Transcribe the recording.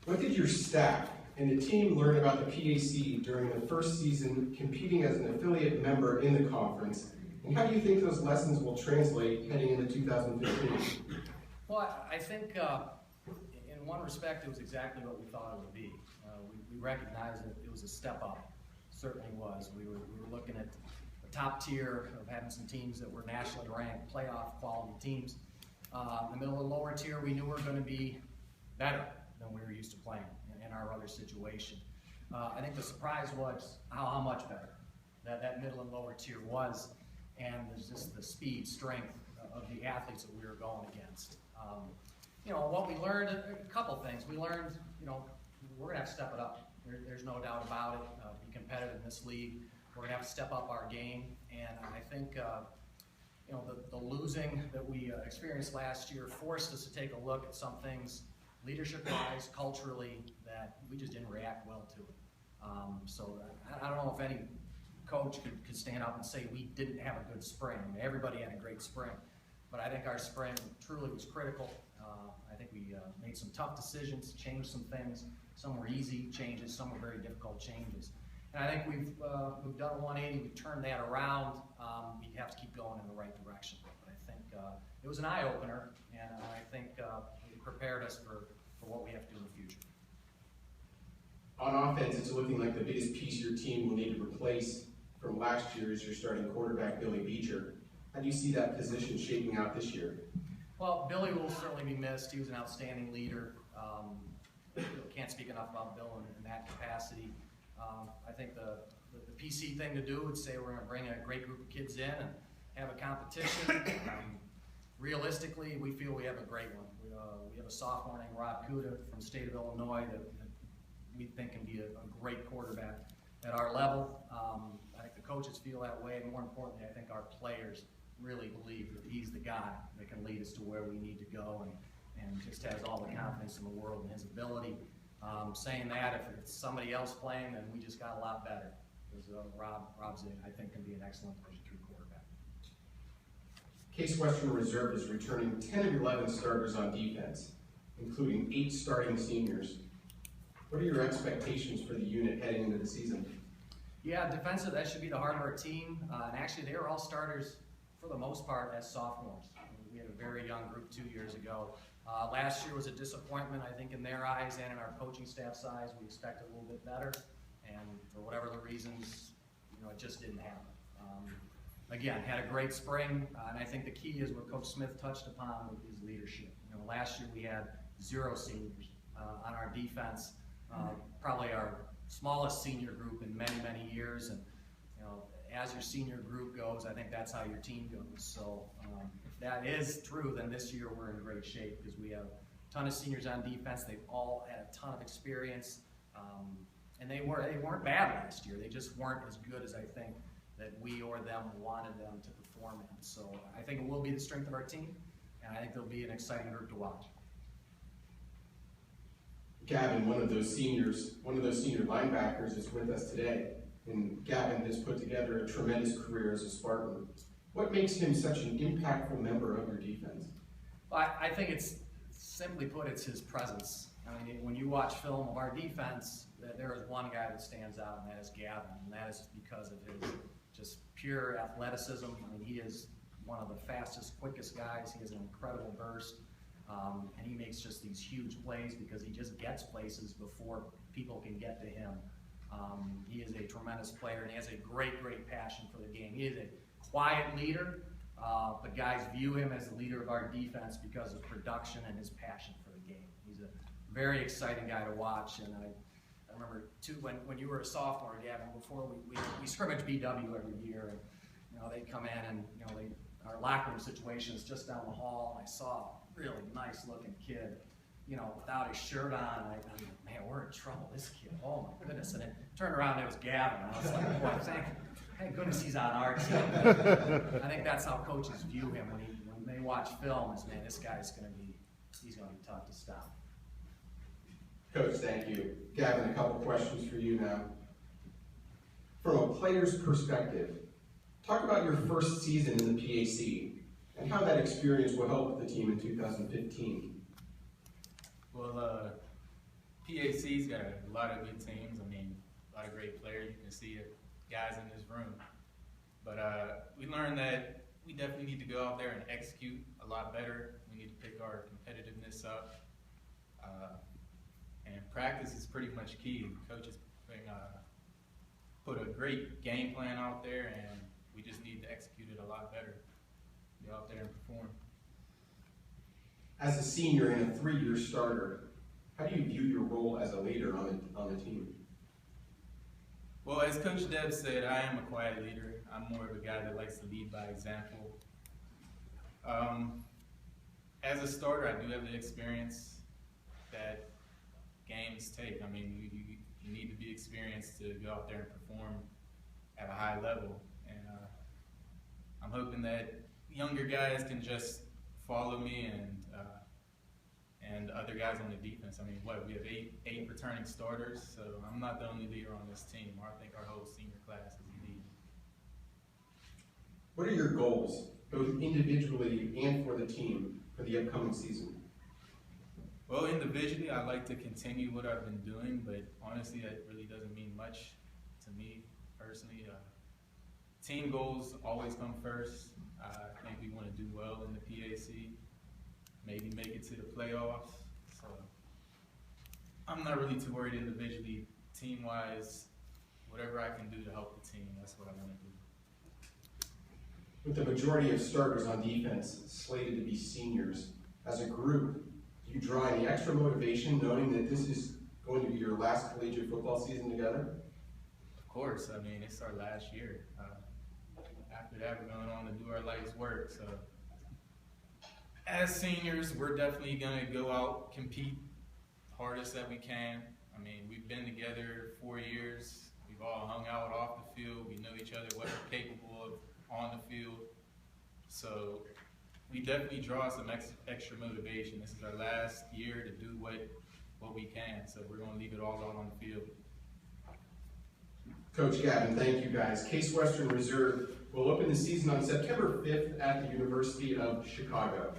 What did your staff and the team learn about the PAC during the first season competing as an affiliate member in the conference? And how do you think those lessons will translate heading into 2015? Well, I think in one respect it was exactly what we thought it would be. We recognized that it was a step up. It certainly was. We were looking at the top tier of having some teams that were nationally ranked, playoff quality teams. In the middle and lower tier, we knew we were going to be better than we were used to playing in our other situation. I think the surprise was how much better that middle and lower tier was, and there's just the speed, strength of the athletes that we were going against. What we learned, a couple things. We learned, we're going to have to step it up. There's no doubt about it. Be competitive in this league. We're going to have to step up our game, and I think the losing that we experienced last year forced us to take a look at some things, leadership-wise, culturally, that we just didn't react well to it. So I don't know if any coach could stand up and say we didn't have a good spring. I mean, everybody had a great spring, but I think our spring truly was critical. I think we made some tough decisions, changed some things. Some were easy changes, some were very difficult changes. And I think we've done a 180, we've turned that around. We have to keep going in the right direction. But I think it was an eye-opener, and I think it prepared us for what we have to do in the future. On offense, it's looking like the biggest piece your team will need to replace from last year is your starting quarterback, Billy Beecher. How do you see that position shaping out this year? Well, Billy will certainly be missed. He was an outstanding leader. Can't speak enough about Bill in that capacity. I think the PC thing to do would say we're going to bring a great group of kids in and have a competition. Realistically, we feel we have a great one. We have a sophomore named Rob Kuda from the state of Illinois that we think can be a great quarterback at our level. I think the coaches feel that way, and more importantly, I think our players really believe that he's the guy that can lead us to where we need to go, and just has all the confidence in the world in his ability. Saying that, if it's somebody else playing, then we just got a lot better. Because Rob's, I think, can be an excellent Division III quarterback. Case Western Reserve is returning 10 of 11 starters on defense, including 8 starting seniors. What are your expectations for the unit heading into the season? Yeah, defensive, that should be the heart of our team. And actually, they were all starters for the most part as sophomores. We had a very young group 2 years ago. Last year was a disappointment, I think, in their eyes and in our coaching staff's eyes. We expected a little bit better, and for whatever the reasons, it just didn't happen. Again, had a great spring, and I think the key is what Coach Smith touched upon with his leadership. Last year we had 0 seniors on our defense, probably our smallest senior group in many, many years, and as your senior group goes, I think that's how your team goes. So if that is true, then this year we're in great shape because we have a ton of seniors on defense. They've all had a ton of experience, and they weren't bad last year. They just weren't as good as I think that we or them wanted them to perform in. So I think it will be the strength of our team, and I think they'll be an exciting group to watch. Gavin, one of those senior linebackers, is with us today. And Gavin has put together a tremendous career as a Spartan. What makes him such an impactful member of your defense? Well, I think it's, simply put, it's his presence. I mean, when you watch film of our defense, there is one guy that stands out, and that is Gavin, and that is because of his just pure athleticism. I mean, he is one of the fastest, quickest guys. He has an incredible burst, and he makes just these huge plays because he just gets places before people can get to him. He is a tremendous player, and he has a great, great passion for the game. He is a quiet leader, but guys view him as the leader of our defense because of production and his passion for the game. He's a very exciting guy to watch, and I remember too when you were a sophomore, Gavin, before we scrimmage BW every year, and they'd come in, and our locker room situation is just down the hall, and I saw a really nice looking kid, without his shirt on. I mean, man, we're in trouble. This kid, oh my goodness. And it turned around, and it was Gavin. And I was like, boy, thank goodness he's on our team. I think that's how coaches view him when they watch film. Is, man, this guy's he's gonna be tough to stop. Coach, thank you. Gavin, a couple questions for you now. From a player's perspective, talk about your first season in the PAC and how that experience will help the team in 2015. Well, PAC's got a lot of good teams. I mean, a lot of great players. You can see it, guys in this room. But we learned that we definitely need to go out there and execute a lot better. We need to pick our competitiveness up. And practice is pretty much key. Coaches put a great game plan out there, and we just need to execute it a lot better. Go out there and perform. As a senior and a 3-year starter, how do you view your role as a leader on the team? Well, as Coach Deb said, I am a quiet leader. I'm more of a guy that likes to lead by example. As a starter, I do have the experience that games take. I mean, you need to be experienced to go out there and perform at a high level. And I'm hoping that younger guys can just follow me and other guys on the defense. I mean, we have eight returning starters, so I'm not the only leader on this team. I think our whole senior class is elite. What are your goals, both individually and for the team, for the upcoming season? Well, individually, I'd like to continue what I've been doing, but honestly, that really doesn't mean much to me personally. Team goals always come first. I think we want to do well in the PAC, maybe make it to the playoffs. So I'm not really too worried individually. Team-wise, whatever I can do to help the team, that's what I want to do. With the majority of starters on defense slated to be seniors, as a group, do you draw any extra motivation knowing that this is going to be your last collegiate football season together? Of course, I mean, it's our last year. After that, we're going on to do our life's work. So as seniors, we're definitely going to go out, compete hardest that we can. I mean, we've been together 4 years. We've all hung out off the field. We know each other, what we're capable of on the field. So we definitely draw some extra motivation. This is our last year to do what we can. So we're going to leave it all out on the field. Coach Gavin, thank you guys. Case Western Reserve will open the season on September 5th at the University of Chicago.